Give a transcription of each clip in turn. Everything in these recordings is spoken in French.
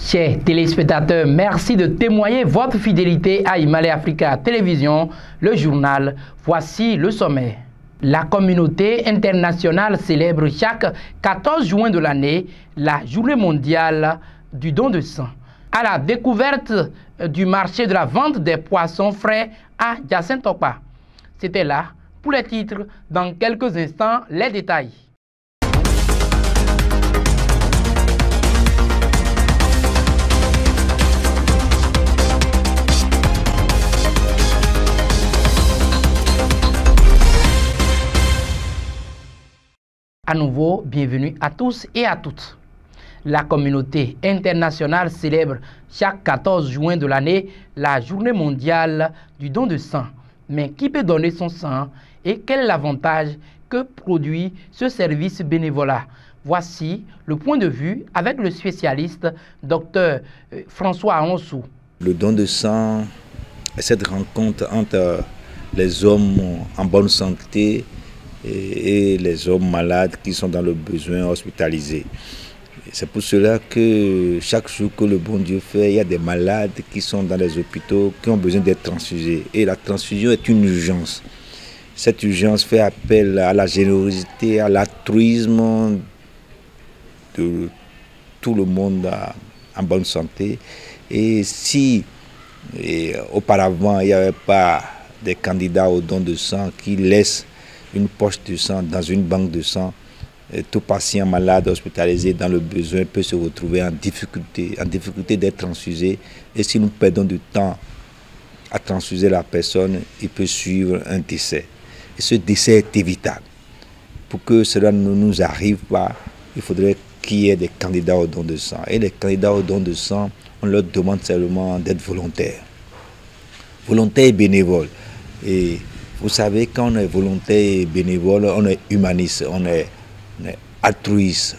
Chers téléspectateurs, merci de témoigner votre fidélité à Himalaya Africa Télévision, le journal. Voici le sommaire. La communauté internationale célèbre chaque 14 juin de l'année la journée mondiale du don de sang. À la découverte du marché de la vente des poissons frais à Jacintokpa. C'était là pour les titres. Dans quelques instants, les détails. À nouveau, bienvenue à tous et à toutes. La communauté internationale célèbre chaque 14 juin de l'année la journée mondiale du don de sang. Mais qui peut donner son sang et quel est l'avantage que produit ce service bénévolat? Voici le point de vue avec le spécialiste Dr François Aonsou. Le don de sang est cette rencontre entre les hommes en bonne santé et les hommes malades qui sont dans le besoin hospitalisés. C'est pour cela que chaque jour que le bon Dieu fait, il y a des malades qui sont dans les hôpitaux qui ont besoin d'être transfusés. Et la transfusion est une urgence. Cette urgence fait appel à la générosité, à l'altruisme de tout le monde en bonne santé. Et si auparavant il n'y avait pas des candidats au don de sang qui laissent une poche de sang dans une banque de sang, tout patient malade hospitalisé dans le besoin peut se retrouver en difficulté d'être transfusé. Et si nous perdons du temps à transfuser la personne, il peut suivre un décès. Et ce décès est évitable. Pour que cela ne nous arrive pas, il faudrait qu'il y ait des candidats au don de sang. Et les candidats au don de sang, on leur demande seulement d'être volontaires. Volontaires et bénévoles. Et vous savez, quand on est volontaire et bénévole, on est humaniste, on est altruiste,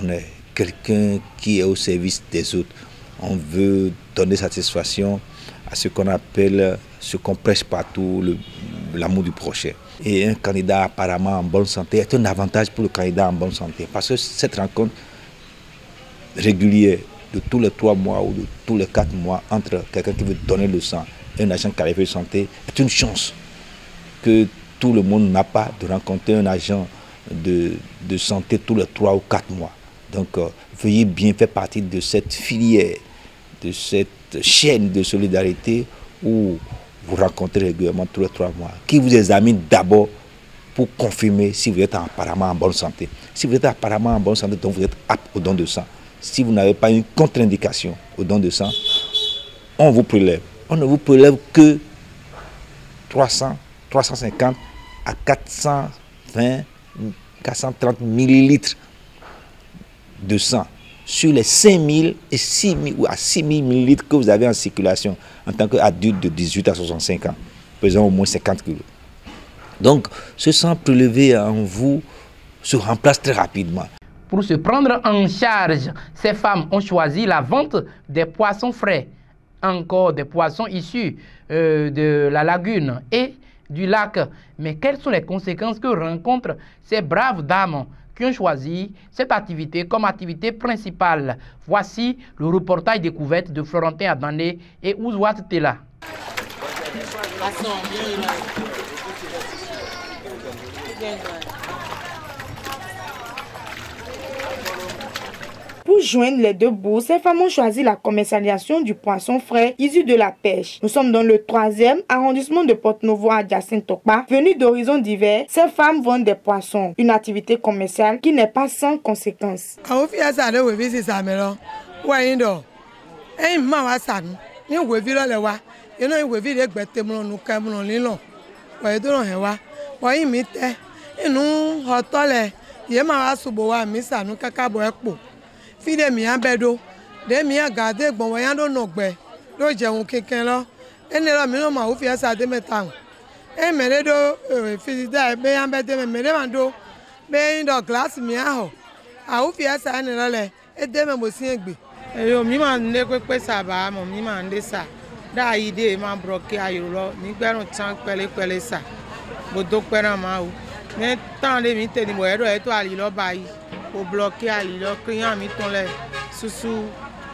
on est quelqu'un qui est au service des autres. On veut donner satisfaction à ce qu'on appelle, ce qu'on prêche partout, l'amour du prochain. Et un candidat apparemment en bonne santé est un avantage pour le candidat en bonne santé. Parce que cette rencontre régulière de tous les 3 mois ou de tous les 4 mois entre quelqu'un qui veut donner le sang et un agent qualifié de santé est une chance que tout le monde n'a pas de rencontrer un agent de santé tous les 3 ou 4 mois. Donc, veuillez bien faire partie de cette filière, de cette chaîne de solidarité où vous rencontrez régulièrement tous les 3 mois, qui vous examine d'abord pour confirmer si vous êtes apparemment en bonne santé. Si vous êtes apparemment en bonne santé, donc vous êtes apte au don de sang. Si vous n'avez pas une contre-indication au don de sang, on vous prélève. On ne vous prélève que 300, 350 à 420, 430 millilitres de sang sur les 5000 et 6000 ou à 6000 millilitres que vous avez en circulation en tant qu'adulte de 18 à 65 ans, pesant au moins 50 kg. Donc, ce sang prélevé en vous se remplace très rapidement. Pour se prendre en charge, ces femmes ont choisi la vente des poissons frais, encore des poissons issus de la lagune et du lac. Mais quelles sont les conséquences que rencontrent ces braves dames qui ont choisi cette activité comme activité principale? Voici le reportage découverte de Florentin Adandé et Ouzouat Tela. Pour joindre les deux bouts, ces femmes ont choisi la commercialisation du poisson frais issu de la pêche. Nous sommes dans le 3e arrondissement de Porte-Novo à Jacintokpa. Venues d'horizons divers, ces femmes vendent des poissons, une activité commerciale qui n'est pas sans conséquences. Fide mi abedo de mi agade gbon wa yan do no gbe lo jeun keken lo ene lo mi no ma o fi asa de meta e mere do fi da be yan be de me mere man do be ndo glass mi aho a o fi asa ene lo le e de me mo sin egbe e yo mi ma nle pepe saba mo mi ma nle sa da ide ma broke ayo lo ni gberun tan pele pele sa bo do peran ma o me tan le mi te ni mo ero e to ali lo bayi o bloqué ali lo client mi ton le susu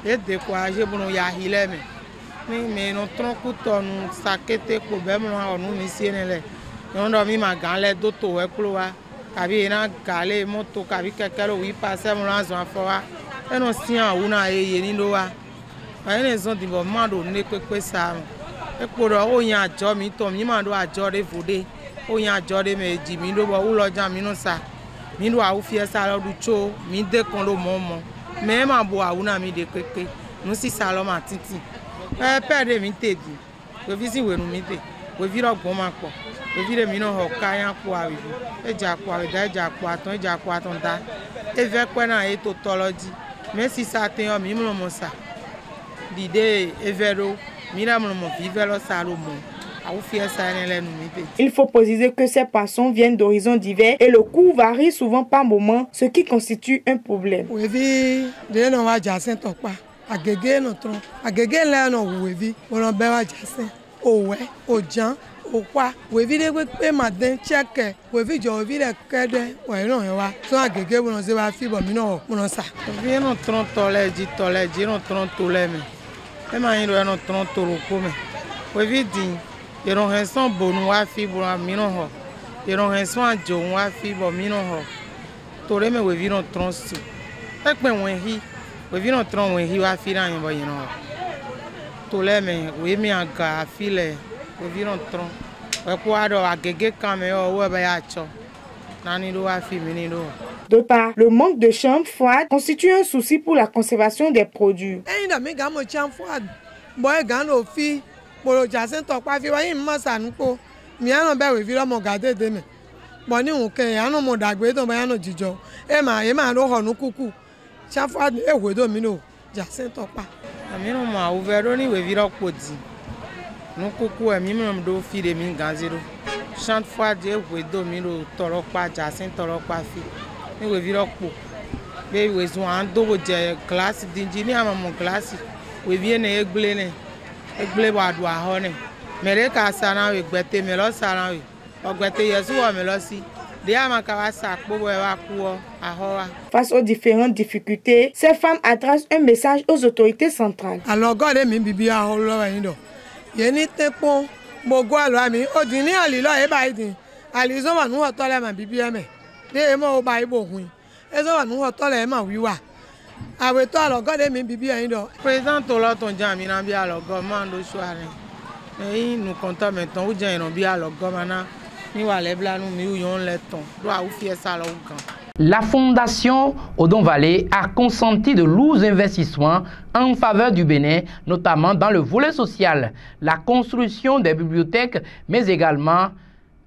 et découragé pour nous y aller. Mais nous tronçons tout nous saqueter pour bien nous ici nous dormi ma galère d'auto et couloir kabi na galé moto kabi quelqu'un oui passer mon azon fora et nous si en una et ni do wa ene zon di bo mando ne pepe sa e ko ro o yan ajo mi to mi mando ajo de vode o yan ajo de meji mi do bo u lo jan mi no sa mi do a u fie sa lo du cho mi de kon lo momo me ma bo a una mi de pepe no si sa lo ma titi e perde mi tedi we visi we nu mi te we viro gbon ma po we vire mi no ho ka yan po a wi e ja po a da ja po aton da e ve kwa na e to tology me si sa te o mi mo sa l'idée est véro mira mon vivre Salomon. Il faut préciser que ces poissons viennent d'horizons divers et le coût varie souvent par moment, ce qui constitue un problème. Oui, de no wa Jacin Tokpa. Agege no tron. Agege la no wevi. On be wa Jacin. Owe, Ojan, Okwa. Wevi de pe maden check. Wevi jo wevi de kede. We no wa. So agege bon se wa fi bo mi no sa. Vi no tron toleji no tron toleme. E ma yin no tron toro kome. Wevi din e ron henson bonu wa fi bo mi no ho. E ron henson ajo wa fi bo mi no ho. Tore me wevi no tron su. E pe wen hi. Wevi no tron wen hi wa fi ran yin bo yin no. Toleme we mi aga file wevi no tron. We ko ado agege kan me o we ba ya cho. Nani do wa fi mi ni do. De part, le manque de chambres froides constitue un souci pour la conservation des produits. Chante fois de domino toropa Jacin toropa fi ni we viro po be we zo ando je classe d'ingénieur mon classe we vie ne egle wa do aho ne mere ka sana we gbete me lo sana we ogbete yesu wa me lo si de amaka wa sa po we wa ku aho wa. Face aux différentes difficultés, ces femmes adressent un message aux autorités centrales. Alors God mi bibi aho lo wa yin do ye ni tepo Mogo alo ami odini alilo e ba idin alizo wa nu hoto le ma bibi eme de mo o ba ibo hun ezo wa nu hoto le ma wiwa awe to alogo de mi bibi yin do président to lo ton jan mi na bi alogo man do soare e nu konta meton o jan iran bi alogo mana ni wa le bla nu mi u yon le ton do a u fie sa lo gan. La Fondation Odon Valley a consenti de lourds investissements en faveur du Bénin, notamment dans le volet social, la construction des bibliothèques, mais également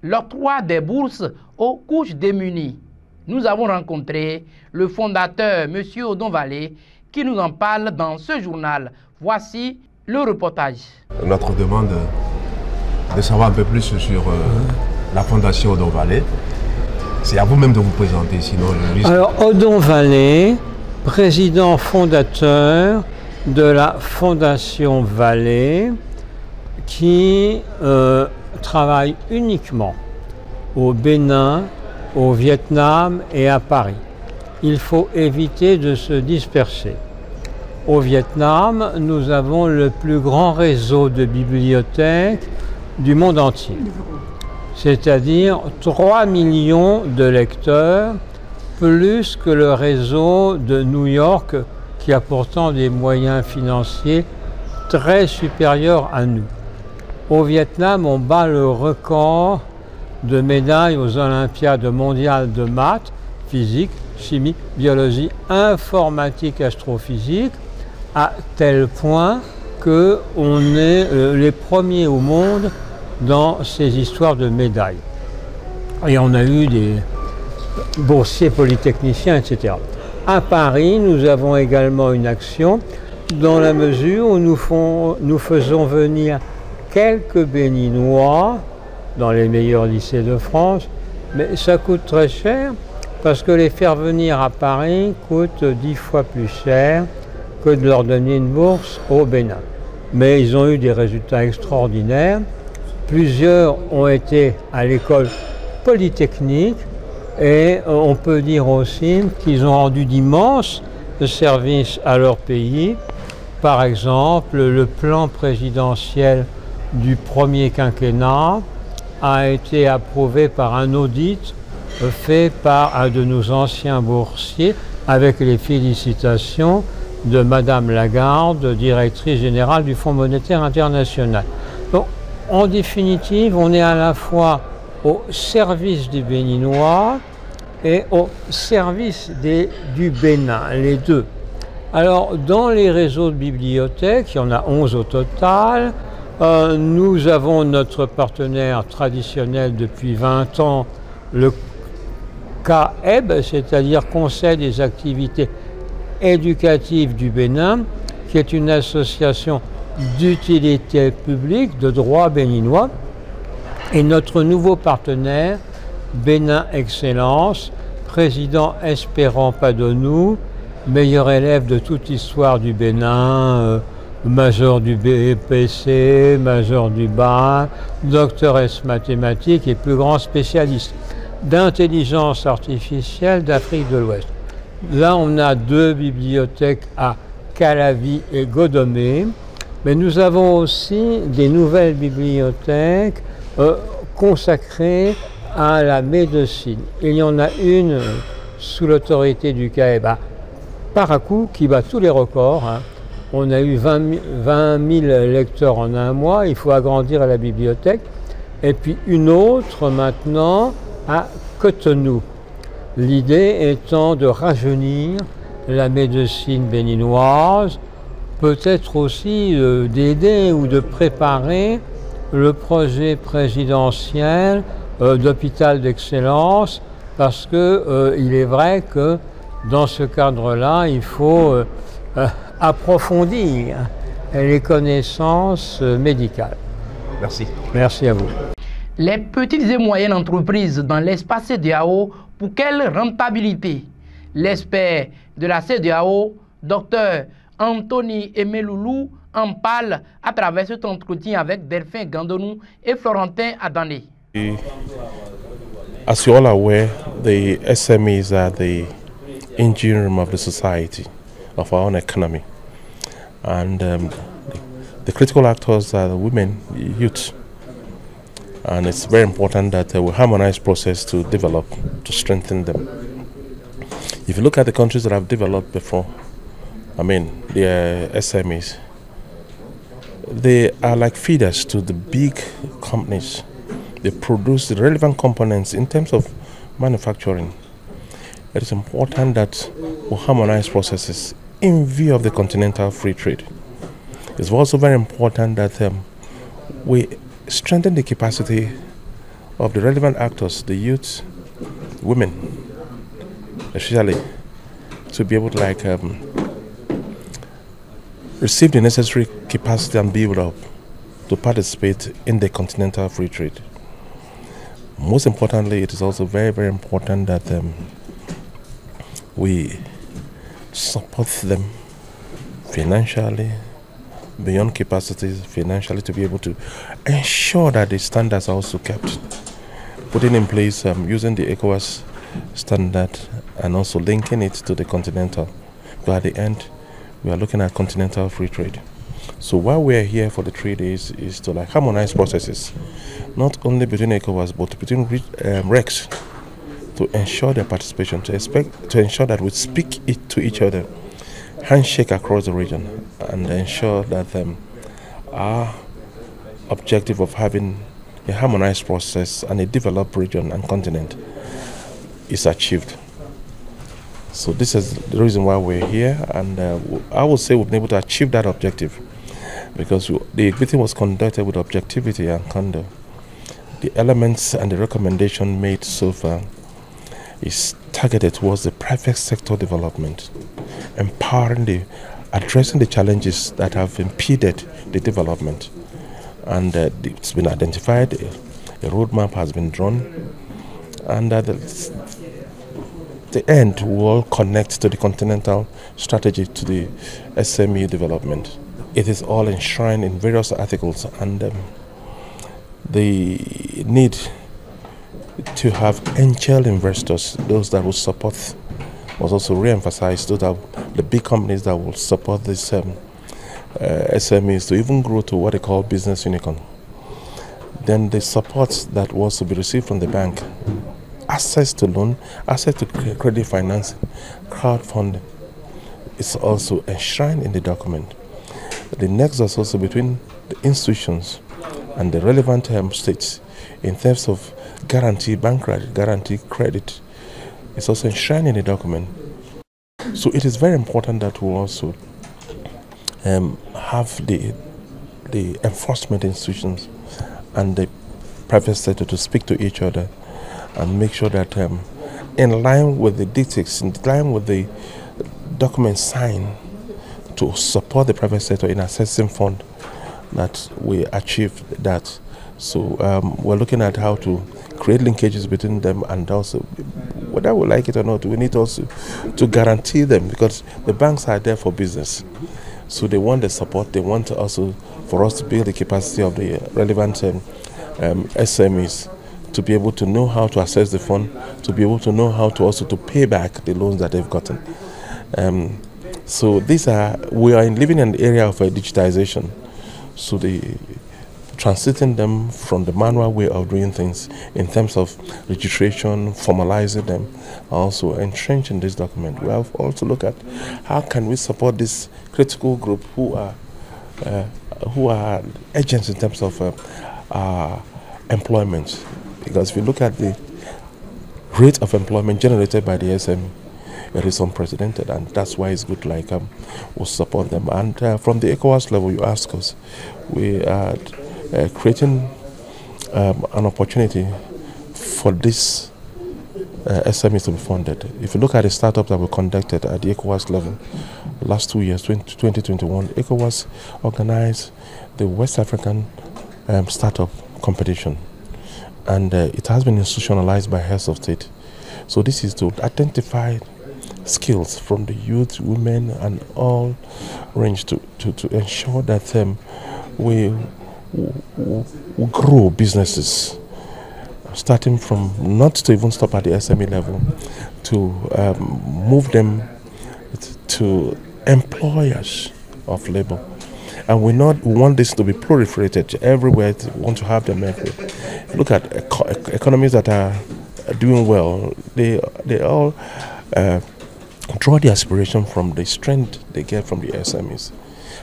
l'octroi des bourses aux couches démunies. Nous avons rencontré le fondateur, M. Odon Valley, qui nous en parle dans ce journal. Voici le reportage. Notre demande de savoir un peu plus sur la Fondation Odon Valley. C'est à vous-même de vous présenter, sinon je risque... Alors, Odon Valley, président fondateur de la Fondation Valley, qui travaille uniquement au Bénin, au Vietnam et à Paris. Il faut éviter de se disperser. Au Vietnam, nous avons le plus grand réseau de bibliothèques du monde entier. C'est-à-dire 3 millions de lecteurs, plus que le réseau de New York, qui a pourtant des moyens financiers très supérieurs à nous. Au Vietnam, on bat le record de médailles aux Olympiades mondiales de maths, physique, chimie, biologie, informatique, astrophysique, à tel point qu'on est les premiers au monde dans ces histoires de médailles. Et on a eu des boursiers polytechniciens, etc. À Paris, nous avons également une action dans la mesure où nous faisons venir quelques Béninois dans les meilleurs lycées de France, mais ça coûte très cher parce que les faire venir à Paris coûte 10 fois plus cher que de leur donner une bourse au Bénin. Mais ils ont eu des résultats extraordinaires. Plusieurs ont été à l'école polytechnique et on peut dire aussi qu'ils ont rendu d'immenses services à leur pays par exemple, le plan présidentiel du premier quinquennat a été approuvé par un audit fait par un de nos anciens boursiers avec les félicitations de Madame Lagarde, directrice générale du Fonds monétaire international. Donc, en définitive, on est à la fois au service des Béninois et au service du Bénin, les deux. Alors, dans les réseaux de bibliothèques, il y en a 11 au total, nous avons notre partenaire traditionnel depuis 20 ans, le CAEB, c'est-à-dire Conseil des activités éducatives du Bénin, qui est une association d'utilité publique de droit béninois, et notre nouveau partenaire, Bénin Excellence, président Espérant Padonou, meilleur élève de toute l'histoire du Bénin, major du BPC, major du BAC, docteur S mathématiques et plus grand spécialiste d'intelligence artificielle d'Afrique de l'Ouest. Là, on a 2 bibliothèques à Calavi et Godomé, mais nous avons aussi des nouvelles bibliothèques consacrées à la médecine. Il y en a une sous l'autorité du CAEB à Parakou qui bat tous les records. Hein. On a eu 20 000 lecteurs en un mois, il faut agrandir la bibliothèque. Et puis une autre maintenant à Cotonou. L'idée étant de rajeunir la médecine béninoise, peut-être aussi d'aider ou de préparer le projet présidentiel d'hôpital d'excellence, parce qu'il est vrai que dans ce cadre-là, il faut approfondir les connaissances médicales. Merci. Merci à vous. Les petites et moyennes entreprises dans l'espace CEDEAO, pour quelle rentabilité? L'expert de la CEDEAO, Dr Anthony Emeloulou, en parle à travers cet entretien avec Delphin Gandonou et Florentin Adané. As you all are aware, the SMEs are the engine room of the society, of our own economy. And the critical actors are the women, youth. And it's very important that we harmonize process to develop, to strengthen them. If you look at the countries that have developed before, I mean, the SMEs, they are like feeders to the big companies. They produce the relevant components in terms of manufacturing. It is important that we harmonize processes in view of the continental free trade. It's also very important that we strengthen the capacity of the relevant actors, the youth, women, especially, to be able to receive the necessary capacity and build up to participate in the continental free trade. Most importantly, it is also very, very important that we support them financially, beyond capacities, financially, to be able to ensure that the standards are also kept. Putting in place, using the ECOWAS standard and also linking it to the continental. But at the end, we are looking at continental free trade. So while we are here for the 3 days is to harmonize processes, not only between ECOWAS but between REX, to ensure their participation, to ensure that we speak it to each other, handshake across the region, and ensure that our objective of having a harmonized process and a developed region and continent is achieved. So this is the reason why we're here, and I would say we've been able to achieve that objective because the meeting was conducted with objectivity and candor. The elements and the recommendation made so far is targeted towards the private sector development, empowering addressing the challenges that have impeded the development. And it's been identified, a roadmap has been drawn, and the end will connect to the continental strategy to the SME development. It is all enshrined in various articles, and the need to have angel investors, those that will support, was also re-emphasized, those that the big companies that will support this SMEs to even grow to what they call business unicorn. Then the support that was to be received from the bank, access to loan, access to credit financing, crowdfunding, is also enshrined in the document. The nexus also between the institutions and the relevant states in terms of guarantee bank credit, guarantee credit, is also enshrined in the document. So it is very important that we also have the enforcement institutions and the private sector to speak to each other and make sure that in line with the dictates, in line with the documents signed to support the private sector in accessing fund, that we achieve that. So we're looking at how to create linkages between them, and also, whether we like it or not, we need also to guarantee them, because the banks are there for business. So they want the support, they want also for us to build the capacity of the relevant SMEs to be able to know how to access the fund, to be able to know how to also to pay back the loans that they've gotten. So we are living in the area of digitization. So transiting them from the manual way of doing things in terms of registration, formalizing them, also entrenching this document. We have also looked at how can we support this critical group who are agents in terms of employment. Because if you look at the rate of employment generated by the SME, it is unprecedented, and that's why it's good we'll support them. And from the ECOWAS level, you ask us, we are creating an opportunity for this SMEs to be funded. If you look at the startups that were conducted at the ECOWAS level last 2 years, 2021, ECOWAS organized the West African startup competition, and it has been institutionalized by heads of state. So this is to identify skills from the youth, women, and all range to ensure that we grow businesses, starting from not to even stop at the SME level, to move them to employers of labor. And we want this to be proliferated everywhere. We want to have them everywhere. Look at economies that are doing well. They all draw the aspiration from the strength they get from the SMEs.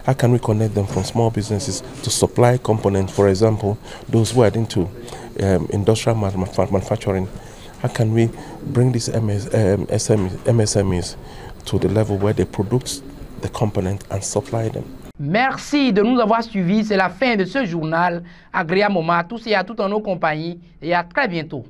How can we connect them from small businesses to supply components? For example, those who are into industrial manufacturing, how can we bring these MSMEs to the level where they produce the components and supply them? Merci de nous avoir suivis. C'est la fin de ce journal. Agréable moment à tous et à toutes en nos compagnies, et à très bientôt.